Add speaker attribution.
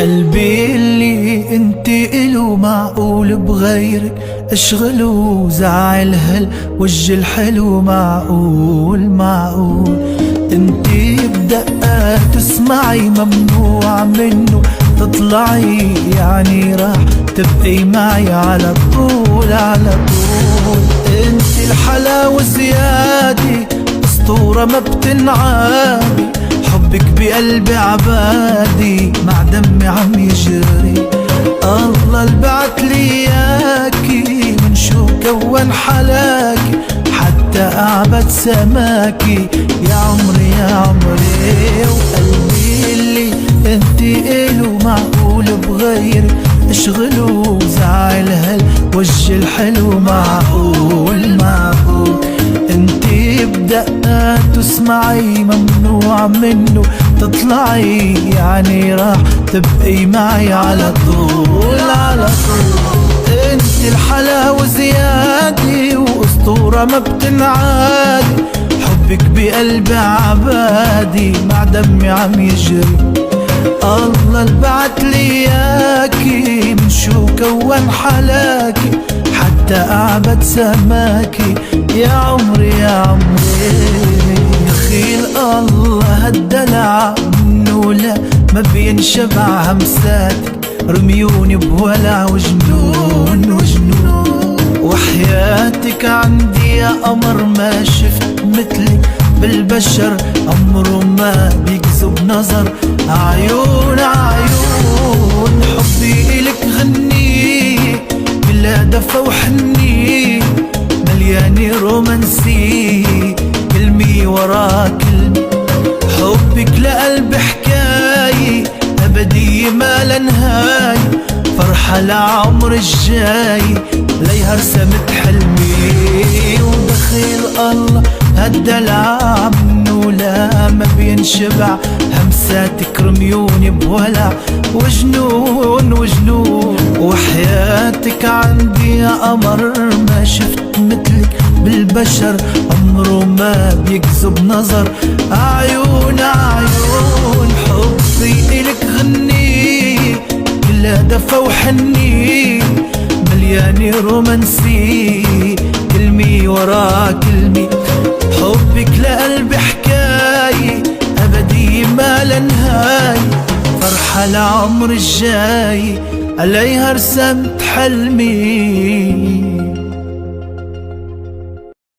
Speaker 1: قلبي اللي انت إله معقول بغيرك اشغله، زعل هالوجه الحلو معقول معقول. انت بدقات تسمعي ممنوع منه تطلعي، يعني راح تبقي معي على طول على طول. انت الحلاوة زيادة اسطورة ما بتنعادي، حبك بقلبي عبادي مع دمي عم يجري. الله اللي بعتلي ياكي من شو كون حلاكي، حتى أعبد سماكي يا عمري يا عمري. وقلبي اللي انت إله معقول بغيرك اشغله، زعل هالوجه الحلو معقول معقول. انتي بدقات تسمعي ممنوع منه تطلعي، يعني راح تبقي معي على طول على طول. انتي الحلاوة زيادة واسطورة ما بتنعادي، حبك بقلبي عبادي مع دمي عم يجري. الله اللي بعتلي ياكي من شو كون حلاكي، حتى أعبد سماكي يا عمري يا عمري. يخيل الله هالدلع منه لا ما بينشبع، همساتك رميوني بولع وجنون وجنون. وحياتك عندي يا قمر ما شفت مثلك بالبشر، عمره ما بيكذب نظر عيون عيون. حبي إلك غني بلا دفى وحني، مليانة رومانسي كلمة ورا كلمة. حبك لقلبي حكاية أبدية ما لا نهاية، فرحة لعمر الجاي ليها رسمت حلمي. ودخيل الله هالدلع منه لا ما بينشبع، همساتك رميوني بولع وجنون وجنون. وحياتك عندي يا قمر ما شفت مثلك بالبشر، عمره ما بيكذب نظر عيون عيون. حبي إلك غني بلا دفى وحني، مليانة رومانسي كلمة ورا كلمة. حبك لقلبي حكاية أبدية ما لا نهاية، فرحة لعمر الجاي عليها رسمت حلمي.